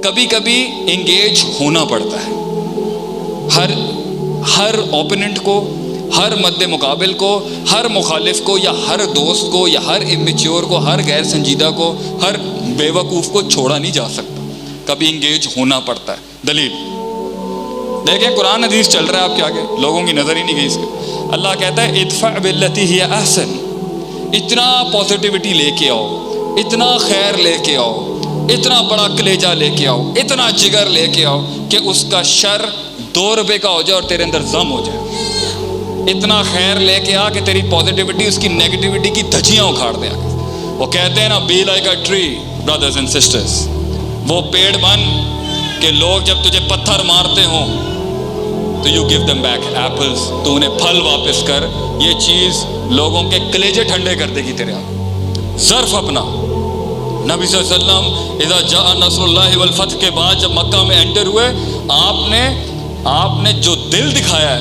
کبھی کبھی انگیج ہونا پڑتا ہے. ہر اوپوننٹ کو، ہر مد مقابل کو، ہر مخالف کو یا ہر دوست کو یا ہر امیچیور کو، ہر غیر سنجیدہ کو، ہر بیوقوف کو چھوڑا نہیں جا سکتا. کبھی انگیج ہونا پڑتا ہے. دلیل دیکھیں، قرآن حدیث چل رہا ہے آپ کے آگے، لوگوں کی نظر ہی نہیں گئی اس کے. اللہ کہتا ہے ادفع باللتی ہی احسن، اتنا پازیٹیوٹی لے کے آؤ، اتنا خیر لے کے آؤ، اتنا بڑا کلیجہ لے کے آؤ، اتنا جگر لے کے آؤ کہ اس کا شر 2 روپے کا ہو جائے اور تیرے اندر ضم ہو جائے. اتنا خیر لے کے آ کہ تیری پازیٹیوٹی اس کی نیگیٹیوٹی کی دھجیاں اکھاڑ دے. وہ کہتے ہیں نا، be like a tree brothers and sisters, وہ پیڑ بن کہ لوگ جب تجھے پتھر مارتے ہوں تو you give them back apples, تو انہیں پھل واپس کر. یہ چیز لوگوں کے کلیجے ٹھنڈے کر دے گی تیرے آگے. ظرف اپنا. نبی صلی اللہ علیہ وسلم اذا جاء نصر اللہ والفتح کے بعد جب مکہ میں انٹر ہوئے، آپ نے جو دل دکھایا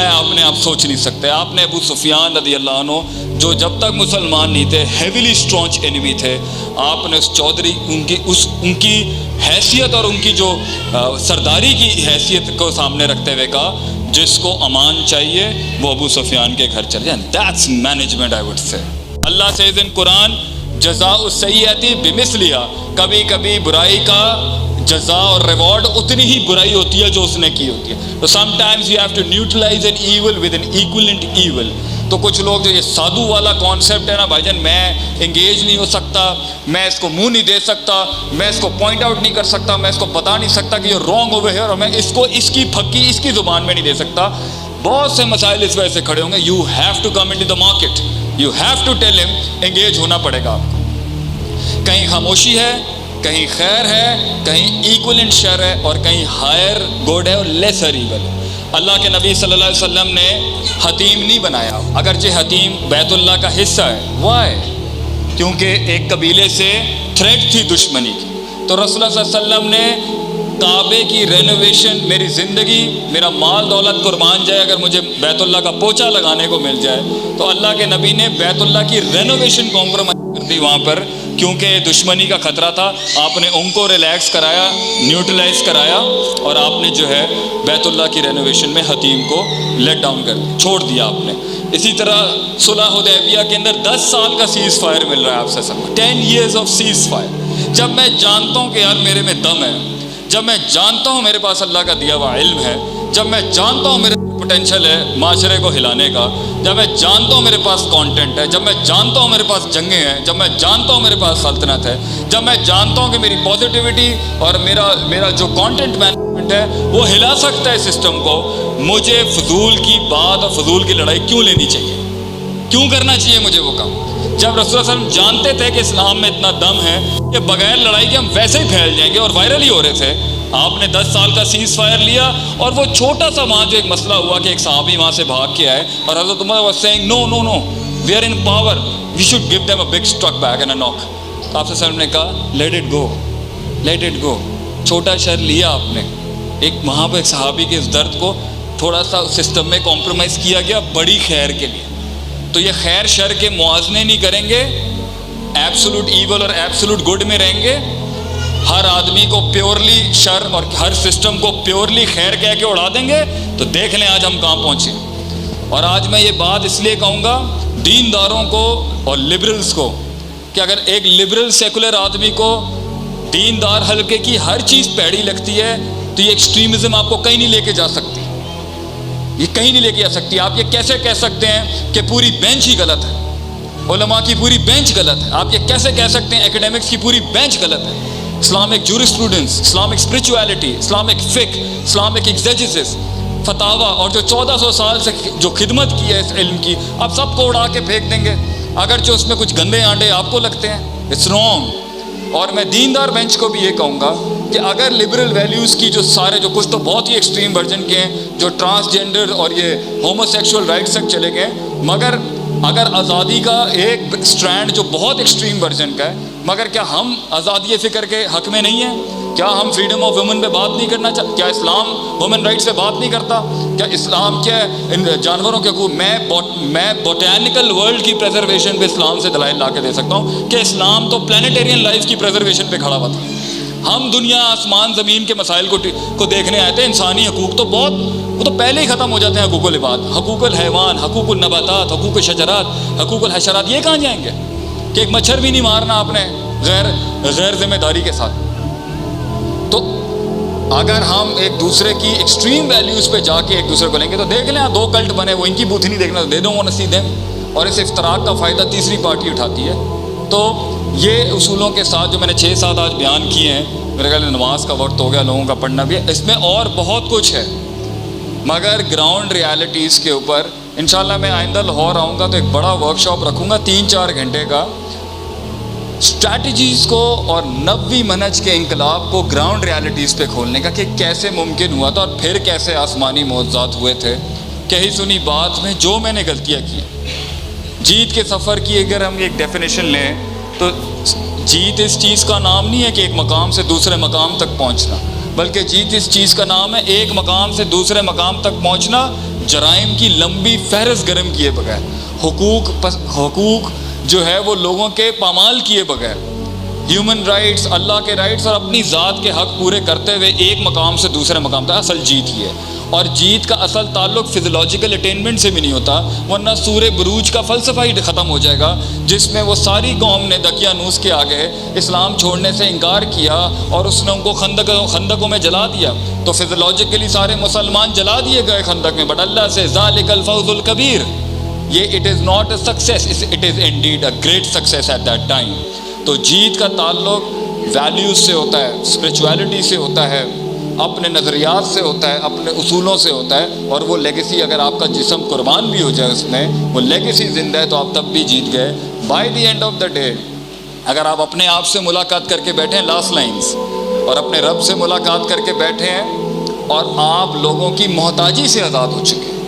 ہے آپ نے، آپ سوچ نہیں سکتے. آپ نے ابو سفیان رضی اللہ عنہ، جو جب تک مسلمان نہیں تھے ہیویلی اسٹرانچ انیمی تھے، آپ نے اس چودھری ان کی حیثیت اور ان کی جو سرداری کی حیثیت کو سامنے رکھتے ہوئے کہا جس کو امان چاہیے وہ ابو سفیان کے گھر چلے جائیں. That's management I would say. Allah says in قرآن جزاء السیئۃ بمثلھا، کبھی کبھی برائی کا جزا اور ریوارڈ اتنی ہی برائی ہوتی ہے جو اس نے کی ہوتی ہے. تو sometimes you have to neutralize an evil with an equivalent evil. تو کچھ لوگ جو یہ سادھو والا کانسیپٹ ہے نا بھائی جان، میں انگیج نہیں ہو سکتا، میں اس کو منہ نہیں دے سکتا، میں اس کو پوائنٹ آؤٹ نہیں کر سکتا، میں اس کو بتا نہیں سکتا کہ یہ رانگ اوور ہیئر، اور میں اس کو اس کی پھکی اس کی زبان میں نہیں دے سکتا. بہت سے مسائل اس وجہ سے کھڑے ہوں گے. You have to come into the market, you have to tell him, engage ہونا پڑے گا آپ کو. کہیں خاموشی ہے، کہیں خیر ہے، کہیں ایکولنٹ شر ہے، اور کہیں ہائر گڈ ہے اور لیسر ایول. اللہ کے نبی صلی اللہ علیہ وسلم نے حتیم نہیں بنایا، اگرچہ حتیم بیت اللہ کا حصہ ہے. وائی؟ کیونکہ ایک قبیلے سے تھریٹ تھی دشمنی کی. تو رسول اللہ صلی اللہ علیہ وسلم نے کعبے کی رینوویشن، میری زندگی، میرا مال دولت قربان جائے اگر مجھے بیت اللہ کا پوچھا لگانے کو مل جائے، تو اللہ کے نبی نے بیت اللہ کی رینوویشن کمپرومائز کر دی وہاں پر، کیونکہ دشمنی کا خطرہ تھا. آپ نے ان کو ریلیکس کرایا، نیوٹرلائز کرایا، اور آپ نے جو ہے بیت اللہ کی رینوویشن میں حتیم کو لیٹ ڈاؤن کر چھوڑ دیا آپ نے. اسی طرح صلح حدیبیہ کے اندر 10 سال کا سیز فائر مل رہا ہے آپ سے سب کو، 10 years of سیز فائر. جب میں جانتا ہوں کہ یار میرے میں دم ہے، جب میں جانتا ہوں میرے پاس اللہ کا دیا ہوا علم ہے، جب میں جانتا ہوں میرے پوٹینشل ہے معاشرے کو ہلانے کا، جب میں جانتا ہوں میرے پاس کانٹینٹ ہے، جب میں جانتا ہوں میرے پاس جنگیں ہیں، جب میں جانتا ہوں میرے پاس سلطنت ہے، جب میں جانتا ہوں کہ میری پازیٹیوٹی اور میرا جو کانٹینٹ مینجمنٹ ہے وہ ہلا سکتا ہے سسٹم کو، مجھے فضول کی بات اور فضول کی لڑائی کیوں لینی چاہیے؟ کیوں کرنا چاہیے مجھے وہ کام؟ جب رسول اللہ صلی اللہ علیہ وسلم جانتے تھے کہ اسلام میں اتنا دم ہے کہ بغیر لڑائی کے ہم ویسے ہی پھیل جائیں گے اور وائرل ہی ہو رہے تھے، آپ نے 10 سال کا سیز فائر لیا. اور وہ چھوٹا سا وہاں جو ایک مسئلہ ہوا کہ ایک صحابی وہاں سے بھاگ کے آئے اور حضرت عمر was saying no we are in power, we should give them a big struck back and a knock. تو آپ سے نے کہا let it go. چھوٹا شر لیا آپ نے، ایک وہاں پہ ایک صحابی کے اس درد کو تھوڑا سا سسٹم میں کمپرومائز کیا گیا بڑی خیر کے لیے. تو یہ خیر شر کے موازنے نہیں کریں گے، ایبسولوٹ ایول اور ایبسولوٹ گڈ میں رہیں گے. ہر آدمی کو پیورلی شر اور ہر سسٹم کو پیورلی خیر کہہ کے اڑا دیں گے تو دیکھ لیں آج ہم کہاں پہنچے. اور آج میں یہ بات اس لیے کہوں گا دینداروں کو اور لبرلز کو کہ اگر ایک لبرل سیکولر آدمی کو دیندار حلقے کی ہر چیز پیڑی لگتی ہے تو یہ ایکسٹریمزم آپ کو کہیں نہیں لے کے جا سکتی، یہ کہیں نہیں لے کے جا سکتی. آپ یہ کیسے کہہ سکتے ہیں کہ پوری بینچ ہی غلط ہے، علماء کی پوری بینچ غلط ہے؟ آپ یہ کیسے کہہ سکتے ہیں ایکیڈیمکس کی پوری بینچ غلط ہے؟ Islamic jurisprudence, Islamic spirituality, Islamic فقہ، اسلامک ایگزیجسس، فتاوا، اور جو 1400 سال سے جو خدمت کی ہے اس علم کی، آپ سب کو اڑا کے پھینک دیں گے اگرچہ اس میں کچھ گندے آنڈے آپ کو لگتے ہیں. It's wrong. اور میں دیندار بینچ کو بھی یہ کہوں گا کہ اگر لبرل ویلیوز کی جو سارے جو کچھ تو بہت ہی ایکسٹریم ورژن کے ہیں، جو ٹرانسجینڈر اور یہ ہومو سیکشول رائٹس تک چلے گئے، مگر اگر آزادی کا ایک سٹرینڈ جو بہت ایکسٹریم ورژن کا ہے، مگر کیا ہم آزادی فکر کے حق میں نہیں ہیں؟ کیا ہم فریڈم آف وومن پہ بات نہیں کرنا چاہتے؟ کیا اسلام وومن رائٹس پہ بات نہیں کرتا؟ کیا اسلام کیا ان جانوروں کے حقوق؟ میں بوٹینیکل ورلڈ کی پریزرویشن پہ اسلام سے دلائل لا کے دے سکتا ہوں کہ اسلام تو پلانیٹیرین لائف کی پریزرویشن پہ کھڑا ہوا تھا. ہم دنیا آسمان زمین کے مسائل کو دیکھنے آئے تھے. انسانی حقوق تو بہت، وہ تو پہلے ہی ختم ہو جاتے ہیں. حقوق العباد، حقوق الحیوان، حقوق النباتات، حقوق الشجرات، حقوق الحشرات، یہ کہاں جائیں گے کہ ایک مچھر بھی نہیں مارنا آپ نے غیر ذمہ داری کے ساتھ. تو اگر ہم ایک دوسرے کی ایکسٹریم ویلیوز پہ جا کے ایک دوسرے کو لیں گے تو دیکھ لیں دو کلٹ بنے، وہ ان کی بوتھ نہیں دیکھنا تو دے دوں وہ نصیب دیں، اور اس افتراق کا فائدہ تیسری پارٹی اٹھاتی ہے. تو یہ اصولوں کے ساتھ جو میں نے 6-7 آج بیان کیے ہیں، میرے خیال نماز کا وقت ہو گیا، لوگوں کا پڑھنا بھی ہے، اس میں اور بہت کچھ ہے، مگر گراؤنڈ ریالٹیز کے اوپر انشاءاللہ میں آئندہ لاہور آؤں گا تو ایک بڑا ورک شاپ رکھوں گا 3-4 گھنٹے کا، اسٹریٹجیز کو اور نبوی منہج کے انقلاب کو گراؤنڈ ریالٹیز پہ کھولنے کا کہ کیسے ممکن ہوا تھا اور پھر کیسے آسمانی معجزات ہوئے تھے. کہی سنی بات میں جو میں نے غلطیاں کی، جیت کے سفر کی اگر ہم ایک ڈیفینیشن لیں تو جیت اس چیز کا نام نہیں ہے کہ ایک مقام سے دوسرے مقام تک پہنچنا، بلکہ جیت اس چیز کا نام ہے ایک مقام سے دوسرے مقام تک پہنچنا جرائم کی لمبی فہرست گرم کیے بغیر، حقوق جو ہے وہ لوگوں کے پامال کیے بغیر، ہیومن رائٹس، اللہ کے رائٹس اور اپنی ذات کے حق پورے کرتے ہوئے ایک مقام سے دوسرے مقام تک. اصل جیت ہی ہے، اور جیت کا اصل تعلق فزیولوجیکل اٹینمنٹ سے بھی نہیں ہوتا، ورنہ سورہ بروج کا فلسفہ ہی ختم ہو جائے گا جس میں وہ ساری قوم نے دقیانوس کے آگے اسلام چھوڑنے سے انکار کیا اور اس نے ان کو خندقوں میں جلا دیا. تو فزیولوجیکلی سارے مسلمان جلا دیے گئے خندق میں، بٹ اللہ سے ذالک الفوز الکبیر، یہ it is not a success, it is indeed a great success at that time. تو جیت کا تعلق ویلیوز سے ہوتا ہے، اسپرچویلٹی سے ہوتا ہے، اپنے نظریات سے ہوتا ہے، اپنے اصولوں سے ہوتا ہے، اور وہ لیگیسی اگر آپ کا جسم قربان بھی ہو جائے اس میں، وہ لیگیسی زندہ ہے تو آپ تب بھی جیت گئے. By the end of the day اگر آپ اپنے آپ سے ملاقات کر کے بیٹھے ہیں، لاسٹ لائنز، اور اپنے رب سے ملاقات کر کے بیٹھے ہیں اور آپ لوگوں کی محتاجی سے آزاد ہو چکے ہیں،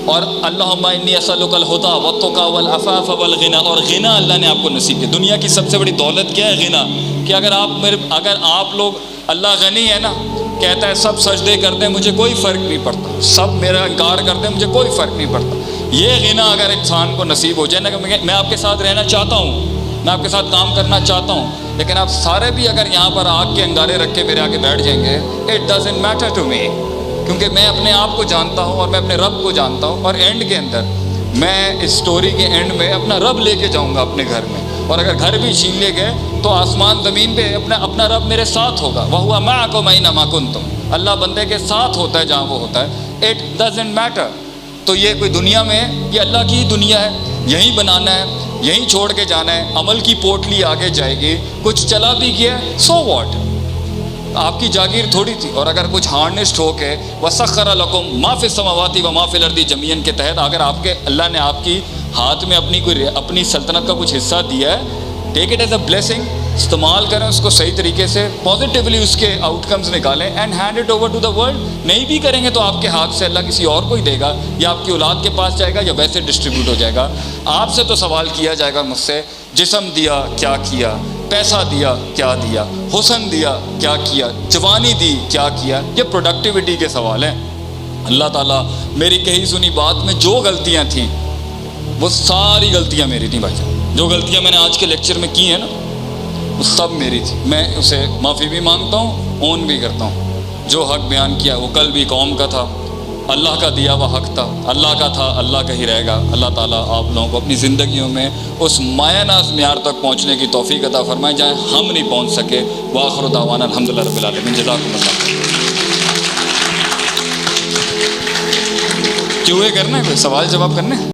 اور اللہم انی اسألک الہدی والتقی والعفاف والغنی، اور غنا اللہ نے آپ کو نصیب کیا. دنیا کی سب سے بڑی دولت کیا ہے؟ غنا. کہ اگر آپ لوگ، اللہ غنی ہے نا، کہتا ہے سب سجدے کر دیں مجھے کوئی فرق نہیں پڑتا، سب میرا انکار کر دیں مجھے کوئی فرق نہیں پڑتا. یہ غنا اگر انسان کو نصیب ہو جائے نا کہ میں آپ کے ساتھ رہنا چاہتا ہوں، میں آپ کے ساتھ کام کرنا چاہتا ہوں، لیکن آپ سارے بھی اگر یہاں پر آگ کے انگارے رکھ کے میرے آگے بیٹھ جائیں گے، it doesn't matter to me, کیونکہ میں اپنے آپ کو جانتا ہوں اور میں اپنے رب کو جانتا ہوں. اور اینڈ کے اندر میں اس سٹوری کے اینڈ میں اپنا رب لے کے جاؤں گا اپنے گھر میں، اور اگر گھر بھی چھین لے گئے تو آسمان زمین پہ اپنا رب میرے ساتھ ہوگا. وَهُوَ مَعَكُمْ أَيْنَمَا كُنتُمْ، اللہ بندے کے ساتھ ہوتا ہے جہاں وہ ہوتا ہے. It doesn't metre. تو یہ کوئی دنیا میں، یہ اللہ کی دنیا ہے، یہیں بنانا ہے، یہیں چھوڑ کے جانا ہے، عمل کی پوٹلی آگے جائے گی. کچھ چلا بھی گیا سو واٹ، آپ کی جاگیر تھوڑی تھی. اور اگر کچھ ہارنسڈ ہو کے وَسَخَّرَ لَكُم مَا فِي السَّمَاوَاتِ وَمَا فِي الْأَرْضِ جَمِيعًا کے تحت اگر آپ کے اللہ نے آپ کی ہاتھ میں اپنی سلطنت کا کچھ حصہ دیا ہے، take it as a blessing, استعمال کریں اس کو صحیح طریقے سے، پازیٹیولی اس کے آؤٹ کمز نکالیں and hand it over to the world. نہیں بھی کریں گے تو آپ کے ہاتھ سے اللہ کسی اور کو ہی دے گا، یا آپ کی اولاد کے پاس جائے گا، یا ویسے ڈسٹریبیوٹ ہو جائے گا. آپ سے تو سوال کیا جائے گا مجھ سے، جسم دیا کیا کیا، پیسہ دیا کیا دیا، حسن دیا کیا کیا، جوانی دی کیا کیا. یہ پروڈکٹیوٹی کے سوال ہیں. اللہ تعالیٰ میری کہی سنی بات میں جو غلطیاں تھیں وہ ساری غلطیاں میری تھیں بھائی جان. جو غلطیاں میں نے آج کے لیکچر میں کی ہیں نا وہ سب میری تھی. میں اسے معافی بھی مانگتا ہوں، اون بھی کرتا ہوں. جو حق بیان کیا وہ کل بھی قوم کا تھا، اللہ کا دیا ہوا حق تھا، اللہ کا تھا، اللہ کا ہی رہے گا. اللہ تعالیٰ آپ لوگوں کو اپنی زندگیوں میں اس مایہ ناز معیار تک پہنچنے کی توفیق عطا فرمائے جہاں ہم نہیں پہنچ سکے. وآخر دعوانا الحمدللہ رب العالمین. جزاکم اللہ. کیوں کرنا ہے کوئی سوال جواب کرنے؟